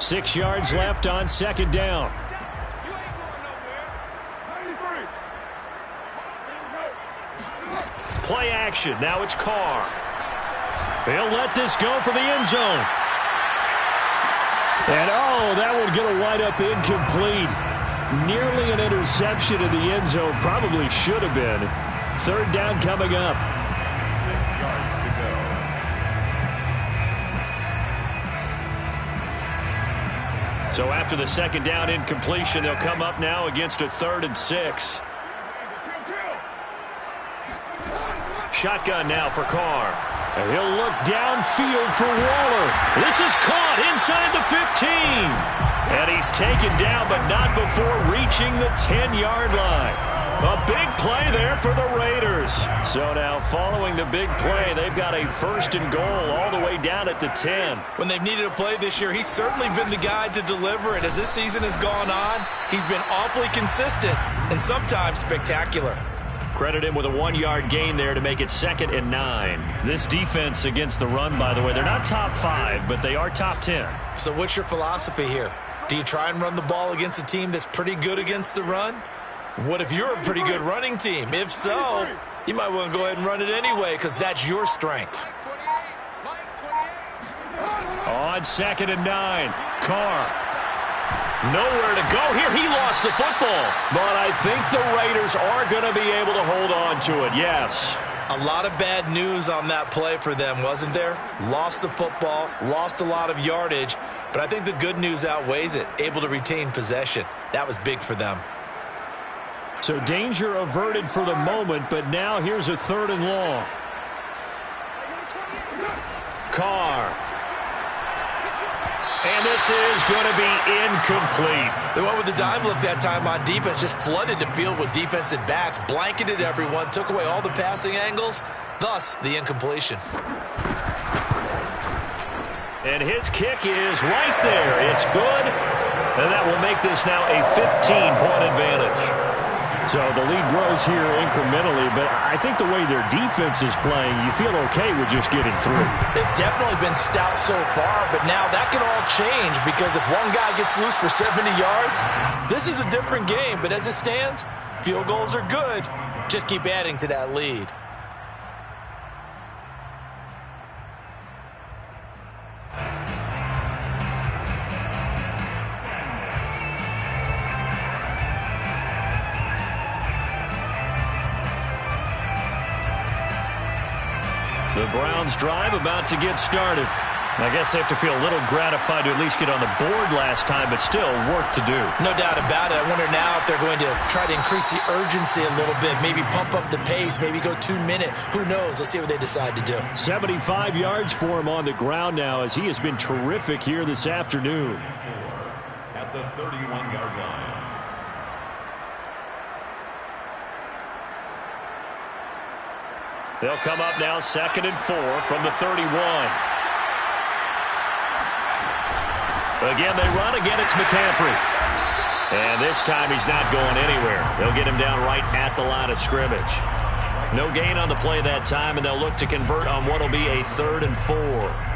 6 yards left on second down. Play action. Now it's Carr. He'll let this go for the end zone. And, oh, that would get a wide-up incomplete. Nearly an interception in the end zone. Probably should have been. Third down coming up. 6 yards to go. So after the second down incompletion, they'll come up now against a 3rd and 6. Shotgun now for Carr. And he'll look downfield for Waller. This is caught inside the 15. And he's taken down, but not before reaching the 10-yard line. A big play there for the Raiders. So now following the big play, they've got a 1st and goal all the way down at the 10. When they've needed a play this year, he's certainly been the guy to deliver it. As this season has gone on, he's been awfully consistent and sometimes spectacular. Credit him with a 1-yard gain there to make it 2nd and 9. This defense against the run, by the way, they're not top 5, but they are top 10. So what's your philosophy here? Do you try and run the ball against a team that's pretty good against the run? What if you're a pretty good running team? If so, you might want to go ahead and run it anyway because that's your strength. On 2nd and 9, Carr. Nowhere to go here. He lost the football. But I think the Raiders are going to be able to hold on to it, yes. A lot of bad news on that play for them, wasn't there? Lost the football, lost a lot of yardage, but I think the good news outweighs it. Able to retain possession. That was big for them. So danger averted for the moment, but now here's a 3rd and long. Carr. And this is going to be incomplete. They went with the dime look that time on defense, just flooded the field with defensive backs, blanketed everyone, took away all the passing angles, thus the incompletion. And his kick is right there. It's good, and that will make this now a 15-point advantage. So the lead grows here incrementally, but I think the way their defense is playing, you feel okay with just getting through. They've definitely been stout so far, but now that can all change because if one guy gets loose for 70 yards, this is a different game. But as it stands, field goals are good. Just keep adding to that lead. The Browns drive about to get started. I guess they have to feel a little gratified to at least get on the board last time, but still work to do. No doubt about it. I wonder now if they're going to try to increase the urgency a little bit, maybe pump up the pace, maybe go 2-minute. Who knows? Let's see what they decide to do. 75 yards for him on the ground now as he has been terrific here this afternoon. At the 31-yard line. They'll come up now 2nd and 4 from the 31. Again, they run. Again, it's McCaffrey. And this time he's not going anywhere. They'll get him down right at the line of scrimmage. No gain on the play that time, and they'll look to convert on what will be a 3rd and 4.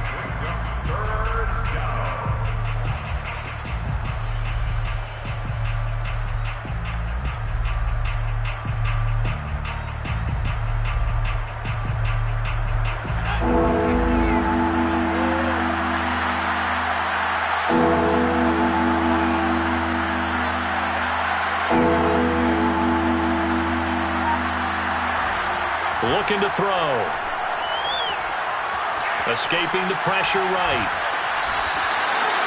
Looking to throw. Escaping the pressure right.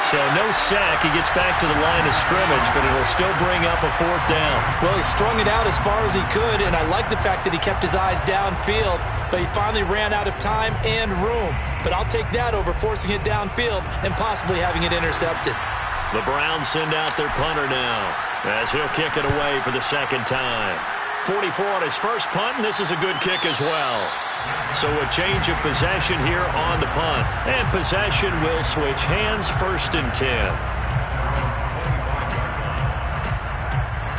So no sack. He gets back to the line of scrimmage, but it'll still bring up a 4th down. Well, he strung it out as far as he could, and I like the fact that he kept his eyes downfield, but he finally ran out of time and room. But I'll take that over forcing it downfield and possibly having it intercepted. The Browns send out their punter now as he'll kick it away for the 2nd time. 44 on his first punt, and this is a good kick as well. So a change of possession here on the punt. And possession will switch hands, 1st and 10.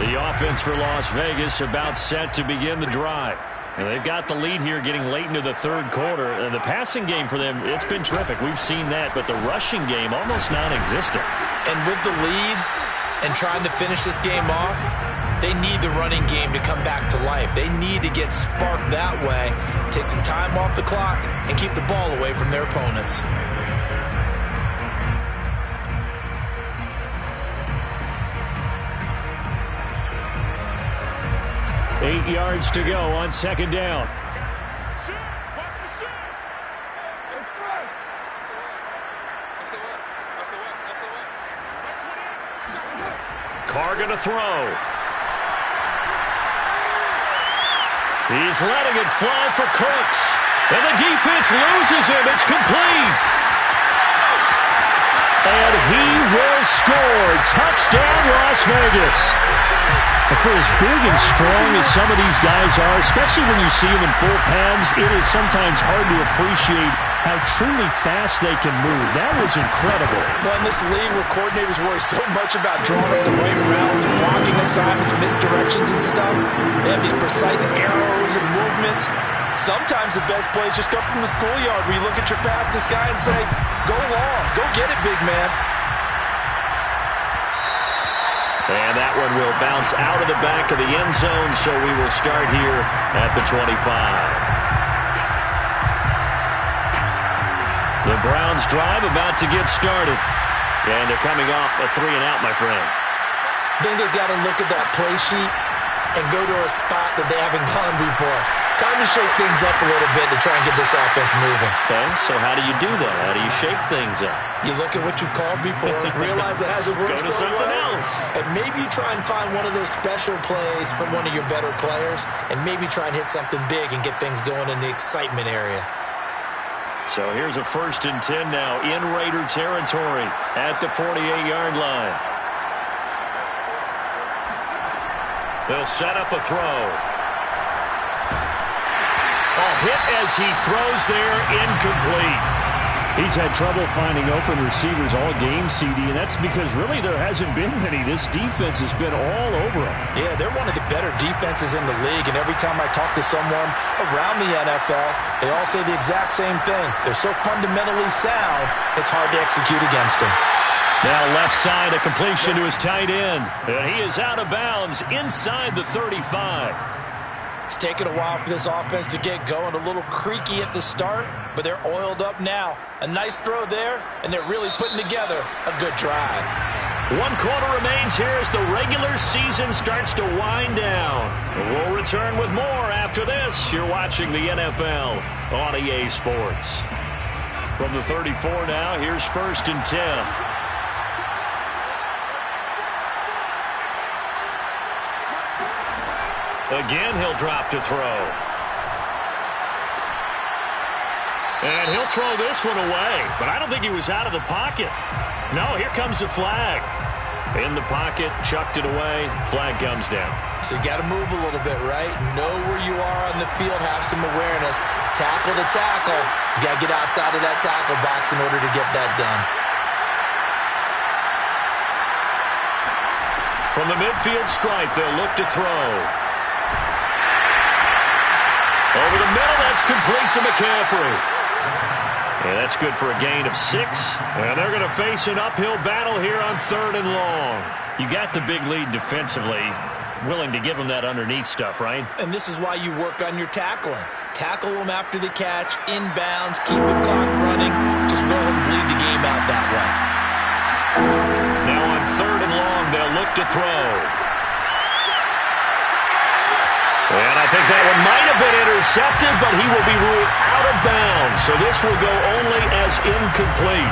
The offense for Las Vegas about set to begin the drive. And they've got the lead here getting late into the third quarter. And the passing game for them, it's been terrific. We've seen that, but the rushing game almost non-existent. And with the lead and trying to finish this game off, they need the running game to come back to life. They need to get sparked that way, take some time off the clock, and keep the ball away from their opponents. Eight yards to go on second down. Carr going to throw. He's letting it fly for Cooks. And the defense loses him. It's complete. And he will score. Touchdown, Las Vegas. For as big and strong as some of these guys are, especially when you see them in full pads, it is sometimes hard to appreciate how truly fast they can move. That was incredible. Well, in this league where coordinators worry so much about drawing up the right routes, blocking assignments, misdirections and stuff, they have these precise arrows and movements. Sometimes the best plays just come from the schoolyard where you look at your fastest guy and say, go long, go get it, big man. And that one will bounce out of the back of the end zone, so we will start here at the 25. The Browns drive about to get started. And they're coming off a 3-and-out, my friend. I think they've got to look at that play sheet and go to a spot that they haven't gone before. Time to shake things up a little bit to try and get this offense moving. Okay, so how do you do that? How do you shake things up? You look at what you've called before, realize it hasn't worked Go to so something well, else. and maybe you try and find one of those special plays from one of your better players, and maybe try and hit something big and get things going in the excitement area. So here's a 1st and 10 now in Raider territory at the 48-yard line. They'll set up a throw. Hit as he throws there, incomplete. He's had trouble finding open receivers all game, CD, and that's because really there hasn't been many. This defense has been all over him. Yeah, they're one of the better defenses in the league, and every time I talk to someone around the NFL, they all say the exact same thing. They're so fundamentally sound, it's hard to execute against them. Now left side, a completion to his tight end, and he is out of bounds inside the 35. It's taken a while for this offense to get going. A little creaky at the start, but they're oiled up now. A nice throw there, and they're really putting together a good drive. 1 quarter remains here as the regular season starts to wind down. We'll return with more after this. You're watching the NFL on EA Sports. From the 34 now, here's 1st and 10. Again, he'll drop to throw. And he'll throw this one away. But I don't think he was out of the pocket. No, here comes the flag. In the pocket, chucked it away. Flag comes down. So you got to move a little bit, right? Know where you are on the field. Have some awareness. Tackle to tackle. You got to get outside of that tackle box in order to get that done. From the midfield stripe, they'll look to throw. Over the middle, that's complete to McCaffrey. And that's good for a gain of 6. And they're going to face an uphill battle here on 3rd and long. You got the big lead defensively. Willing to give them that underneath stuff, right? And this is why you work on your tackling. Tackle them after the catch, inbounds, keep the clock running. Just go ahead and bleed the game out that way. Now on 3rd and long, they'll look to throw. And I think that one might have been intercepted, but he will be ruled out of bounds. So this will go only as incomplete.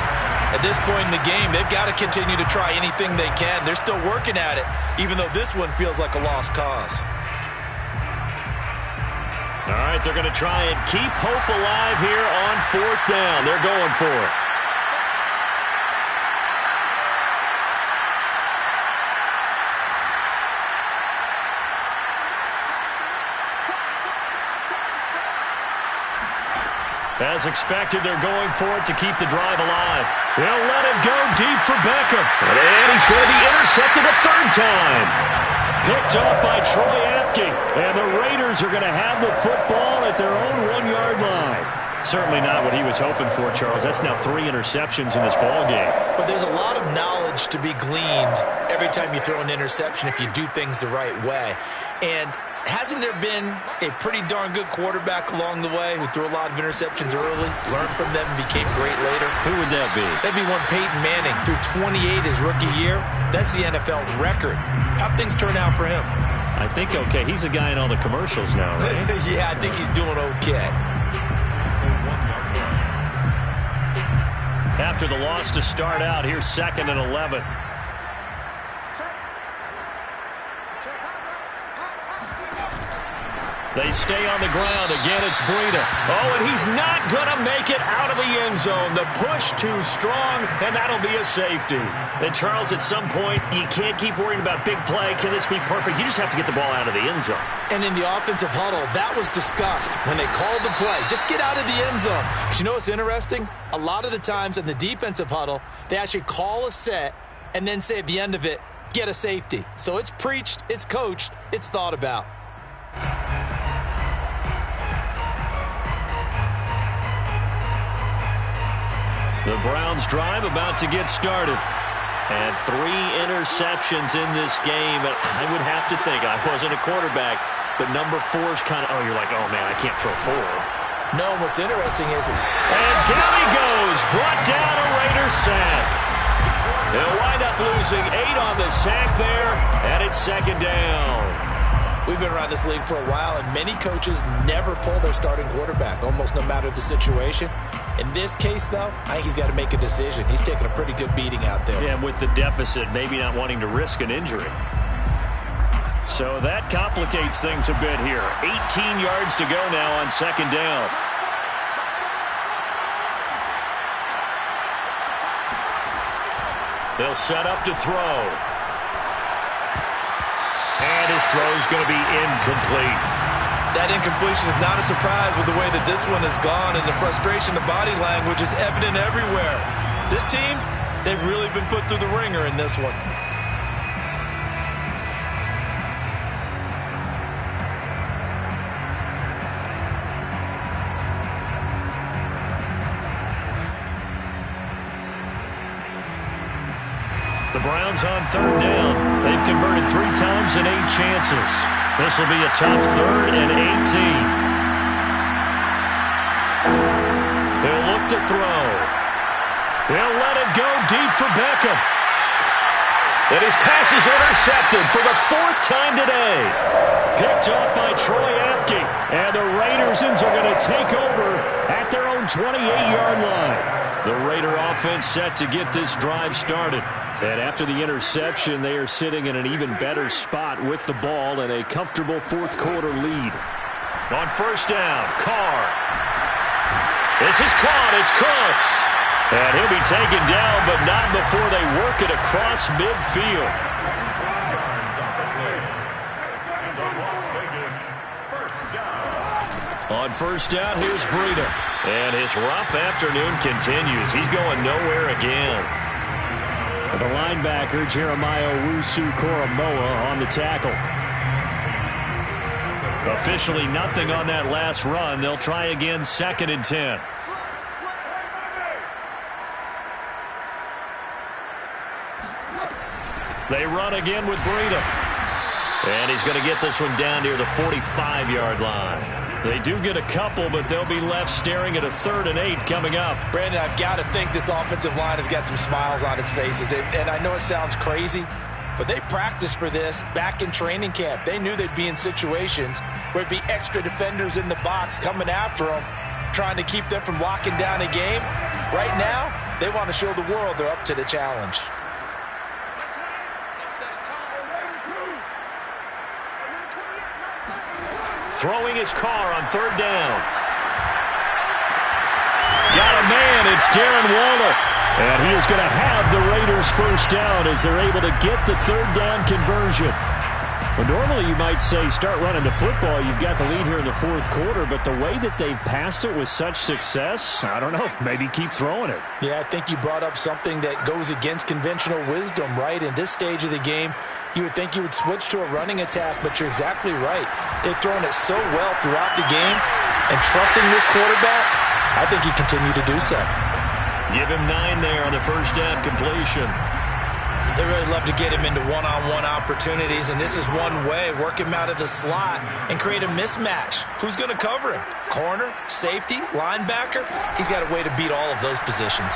At this point in the game, they've got to continue to try anything they can. They're still working at it, even though this one feels like a lost cause. All right, they're going to try and keep hope alive here on 4th down. They're going for it. As expected, they're going for it to keep the drive alive. They'll let it go deep for Beckham. And he's going to be intercepted a 3rd time. Picked up by Troy Apke. And the Raiders are going to have the football at their own 1-yard line. Certainly not what he was hoping for, Charles. That's now 3 interceptions in this ball game. But there's a lot of knowledge to be gleaned every time you throw an interception if you do things the right way. And hasn't there been a pretty darn good quarterback along the way who threw a lot of interceptions early, learned from them, and became great later? Who would that be? That'd be one Peyton Manning. Threw 28 his rookie year. That's the NFL record. How'd things turn out for him? I think okay. He's a guy in all the commercials now, right? Yeah, I think he's doing okay. After the loss to start out, here's 2nd and 11. They stay on the ground. Again, it's Breida. Oh, and he's not going to make it out of the end zone. The push too strong, and that'll be a safety. And, Charles, at some point, you can't keep worrying about big play. Can this be perfect? You just have to get the ball out of the end zone. And in the offensive huddle, that was discussed when they called the play. Just get out of the end zone. But you know what's interesting? A lot of the times in the defensive huddle, they actually call a set and then say at the end of it, get a safety. So it's preached, it's coached, it's thought about. The Browns drive about to get started. And 3 interceptions in this game. I would have to think, I wasn't a quarterback, but number 4's kind of, you're like, oh, man, I can't throw 4. No, what's interesting is... And down he goes, brought down a Raiders sack. They'll wind up losing 8 on the sack there, and it's 2nd down. We've been around this league for a while, and many coaches never pull their starting quarterback, almost no matter the situation. In this case, though, I think he's got to make a decision. He's taking a pretty good beating out there. Yeah, with the deficit, maybe not wanting to risk an injury. So that complicates things a bit here. 18 yards to go now on 2nd down. They'll set up to throw. And his throw is going to be incomplete. That incompletion is not a surprise with the way that this one has gone, and the frustration, the body language is evident everywhere. This team, they've really been put through the ringer in this one. The Browns on 3rd down. They've converted 3 times in 8 chances. This will be a tough 3rd and 18. He'll look to throw. He'll let it go deep for Beckham. And his pass is intercepted for the 4th time today. Picked up by Troy Apke. And the Raidersons are going to take over at their own 28-yard line. The Raider offense set to get this drive started. And after the interception, they are sitting in an even better spot with the ball and a comfortable 4th quarter lead. On 1st down, Carr. This is caught. It's Cooks. And he'll be taken down, but not before they work it across midfield. On 1st down, here's Breida. And his rough afternoon continues. He's going nowhere again. The linebacker, Jeremiah Owusu-Koramoah, on the tackle. Officially nothing on that last run. They'll try again, 2nd and 10. They run again with Breida. And he's going to get this one down near the 45-yard line. They do get a couple, but they'll be left staring at a 3rd and 8 coming up. Brandon, I've got to think this offensive line has got some smiles on its faces. And I know it sounds crazy, but they practiced for this back in training camp. They knew they'd be in situations where it'd be extra defenders in the box coming after them, trying to keep them from locking down a game. Right now, they want to show the world they're up to the challenge. Throwing his Carr on 3rd down. Got a man. It's Darren Waller. And he is going to have the Raiders 1st down as they're able to get the 3rd down conversion. Well, normally you might say start running the football. You've got the lead here in the fourth quarter, but the way that they've passed it with such success, I don't know, maybe keep throwing it. Yeah, I think you brought up something that goes against conventional wisdom, right? In this stage of the game, you would think you would switch to a running attack, but you're exactly right. They've thrown it so well throughout the game, and trusting this quarterback, I think you continue to do so. Give him 9 there on the first down completion. They really love to get him into one-on-one opportunities, and this is one way. Work him out of the slot and create a mismatch. Who's going to cover him? Corner, safety, linebacker? He's got a way to beat all of those positions.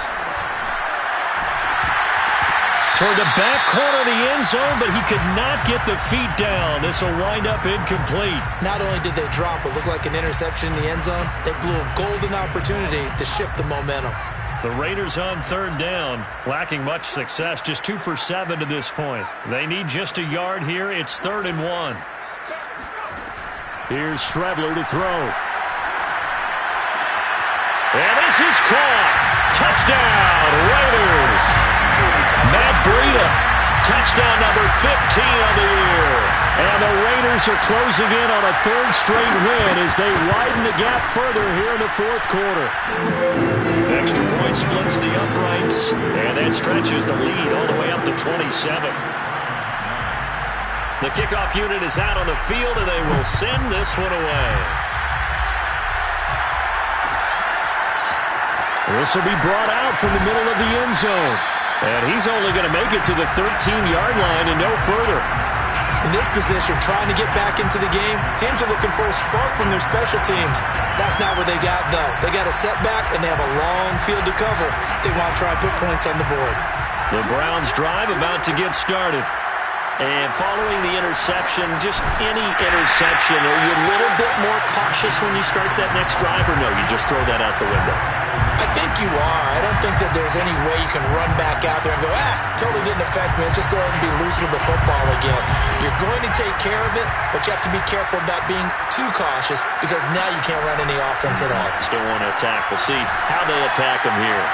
Toward the back corner of the end zone, but he could not get the feet down. This will wind up incomplete. Not only did they drop what looked like an interception in the end zone, they blew a golden opportunity to shift the momentum. The Raiders on third down, lacking much success, just 2 for 7 to this point. They need just a yard here. It's 3rd and 1. Here's Stradler to throw. And this is caught. Touchdown, Raiders. Matt Breida, touchdown number 15 on the year. And the Raiders are closing in on a 3rd straight win as they widen the gap further here in the fourth quarter. Extra point splits the uprights, and that stretches the lead all the way up to 27. The kickoff unit is out on the field, and they will send this one away. This will be brought out from the middle of the end zone. And he's only going to make it to the 13-yard line and no further. In this position, trying to get back into the game, teams are looking for a spark from their special teams. That's not what they got, though. They got a setback, and they have a long field to cover if they want to try and put points on the board. The Browns drive about to get started. And following the interception, just any interception, are you a little bit more cautious when you start that next drive, or no, you just throw that out the window? I think you are. I don't think that there's any way you can run back out there and go, totally didn't affect me. Let's just go ahead and be loose with the football again. You're going to take care of it, but you have to be careful about being too cautious because now you can't run any offense at all. Still want to attack. We'll see how they attack him here.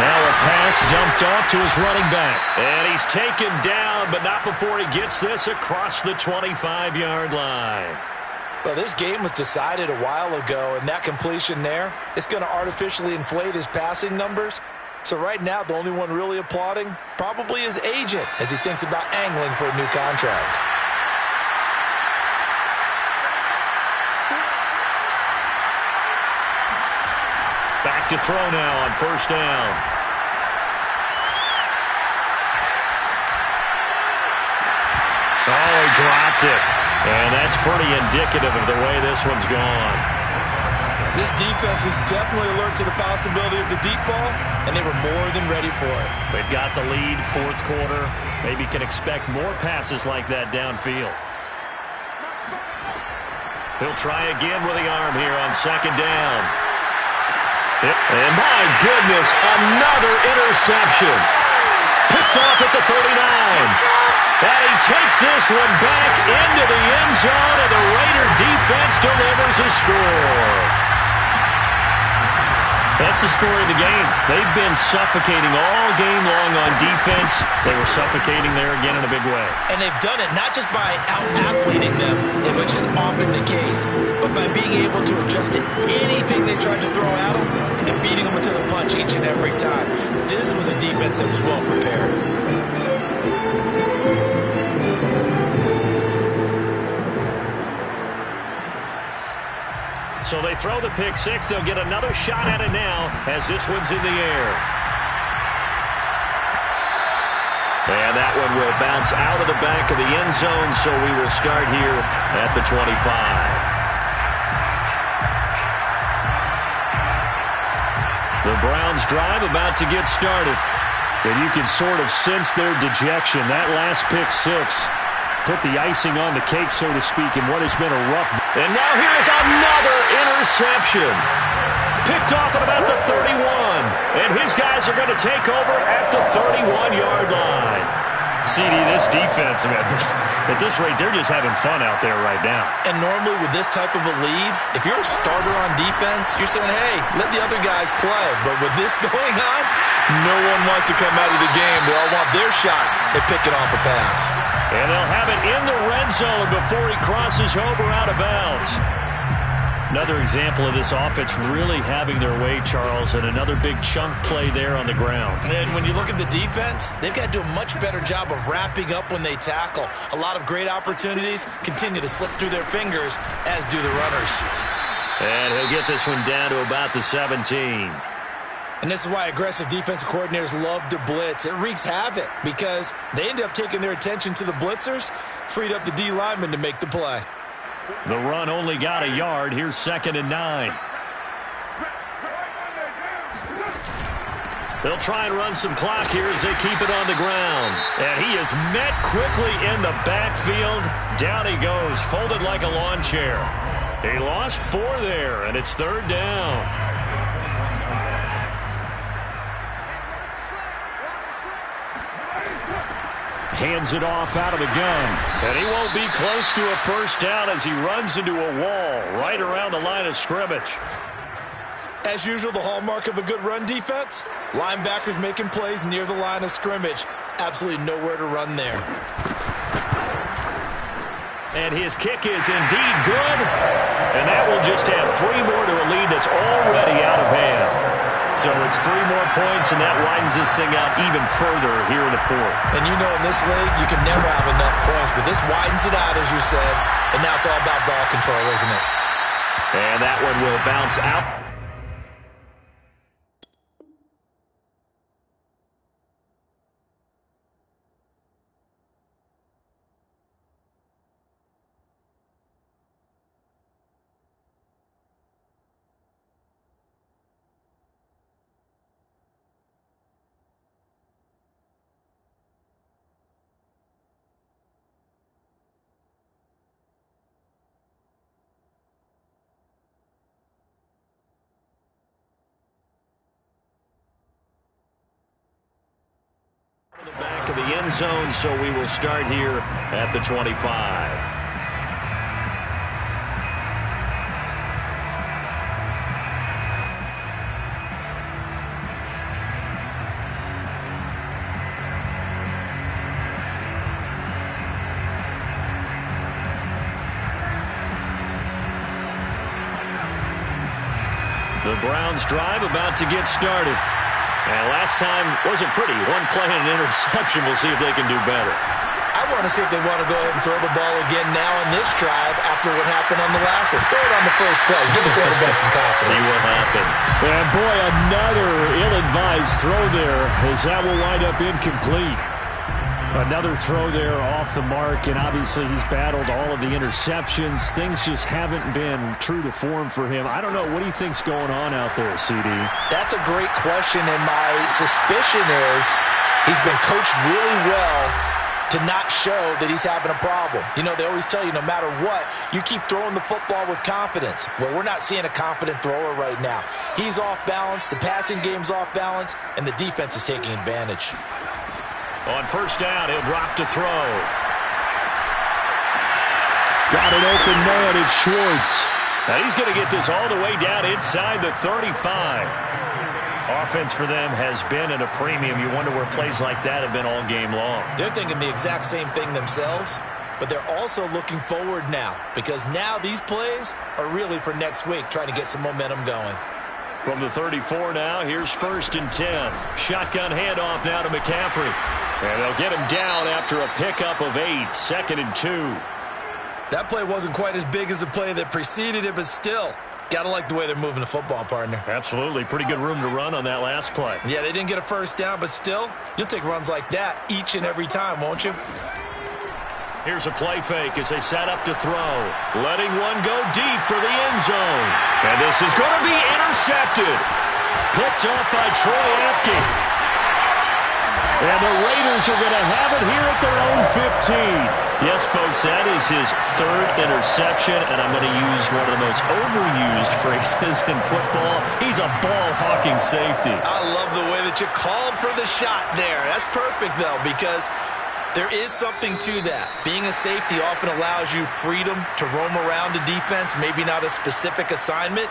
Now a pass dumped off to his running back. And he's taken down, but not before he gets this across the 25-yard line. Well, this game was decided a while ago, and that completion there, it's going to artificially inflate his passing numbers. So right now, the only one really applauding probably his agent as he thinks about angling for a new contract. Back to throw now on first down. Oh, he dropped it. And that's pretty indicative of the way this one's gone. This defense was definitely alert to the possibility of the deep ball, and they were more than ready for it. They've got the lead, fourth quarter. Maybe can expect more passes like that downfield. He'll try again with the arm here on second down. And my goodness, another interception. Picked off at the 39. And he takes this one back into the end zone, and the Raider defense delivers a score. That's the story of the game. They've been suffocating all game long on defense. They were suffocating there again in a big way. And they've done it not just by out-athleting them, which is often the case, but by being able to adjust to anything they tried to throw at them and beating them to the punch each and every time. This was a defense that was well prepared. So they throw the pick six. They'll get another shot at it now as this one's in the air. And that one will bounce out of the back of the end zone, so we will start here at the 25. The Browns drive about to get started. And you can sort of sense their dejection. That last pick six put the icing on the cake, so to speak, in what has been a rough. And now here's another interception. Picked off at about the 31. And his guys are going to take over at the 31-yard line. CD, this defense, man, at this rate, they're just having fun out there right now. And normally with this type of a lead, if you're a starter on defense, you're saying, hey, let the other guys play. But with this going on, no one wants to come out of the game. They all want their shot at picking off a pass. And they'll have it in the red zone before he crosses over out of bounds. Another example of this offense really having their way, Charles, and another big chunk play there on the ground. And when you look at the defense, they've got to do a much better job of wrapping up when they tackle. A lot of great opportunities continue to slip through their fingers, as do the runners. And he'll get this one down to about the 17. And this is why aggressive defensive coordinators love to blitz. It wreaks havoc because they end up taking their attention to the blitzers, freed up the D lineman to make the play. The run only got a yard. Here's 2nd and 9. They'll try and run some clock here as they keep it on the ground. And he is met quickly in the backfield. Down he goes, folded like a lawn chair. He lost 4 there, and it's 3rd down. Hands it off out of the gun. And he won't be close to a first down as he runs into a wall right around the line of scrimmage. As usual, the hallmark of a good run defense, linebackers making plays near the line of scrimmage. Absolutely nowhere to run there. And his kick is indeed good. And that will just add 3 more to a lead that's already out of hand. So it's 3 more points, and that widens this thing out even further here in the 4th. And you know in this league, you can never have enough points, but this widens it out, as you said, and now it's all about ball control, isn't it? And that one will bounce out. The back of the end zone, so we will start here at the 25. The Browns drive about to get started. And last time wasn't pretty. 1 play and an interception. We'll see if they can do better. I want to see if they want to go ahead and throw the ball again now on this drive after what happened on the last one. Throw it on the first play. Give the quarterback some confidence. See what happens. And boy, another ill-advised throw there as that will wind up incomplete. Another throw there off the mark, and obviously he's battled all of the interceptions. Things just haven't been true to form for him. I don't know. What do you think's going on out there, CD? That's a great question, and my suspicion is he's been coached really well to not show that he's having a problem. You know, they always tell you no matter what, you keep throwing the football with confidence. Well, we're not seeing a confident thrower right now. He's off balance, the passing game's off balance, and the defense is taking advantage. On first down, he'll drop to throw. Got an open man, it's Schwartz. Now he's going to get this all the way down inside the 35. Offense for them has been at a premium. You wonder where plays like that have been all game long. They're thinking the exact same thing themselves, but they're also looking forward now because now these plays are really for next week, trying to get some momentum going. From the 34 now, here's 1st and 10. Shotgun handoff now to McCaffrey. And they'll get him down after a pickup of 8, 2nd and 2. That play wasn't quite as big as the play that preceded it, but still, got to like the way they're moving the football, partner. Absolutely. Pretty good room to run on that last play. Yeah, they didn't get a first down, but still, you'll take runs like that each and every time, won't you? Here's a play fake as they set up to throw. Letting one go deep for the end zone. And this is going to be intercepted. Picked off by Troy Apke. And the Raiders are going to have it here at their own 15. Yes, folks, that is his 3rd interception, and I'm going to use one of the most overused phrases in football. He's a ball-hawking safety. I love the way that you called for the shot there. That's perfect, though, because There is something to that. Being a safety often allows you freedom to roam around a defense, maybe not a specific assignment.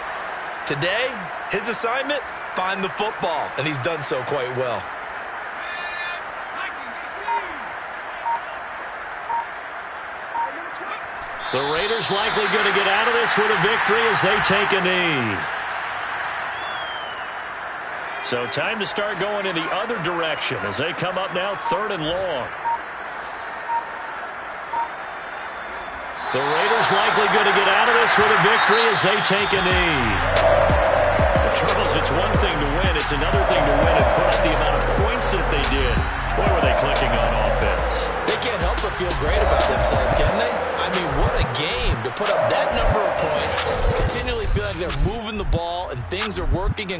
Today, his assignment, find the football, and he's done so quite well. The Raiders likely going to get out of this with a victory as they take a knee. So time to start going in the other direction as they come up now 3rd and long. The Raiders likely going to get out of this with a victory as they take a knee. But Charles, it's one thing to win. It's another thing to win and put up the amount of points that they did. Boy, were they clicking on offense. They can't help but feel great about themselves, can they? I mean, what a game to put up that number of points, continually feeling like they're moving the ball and things are working in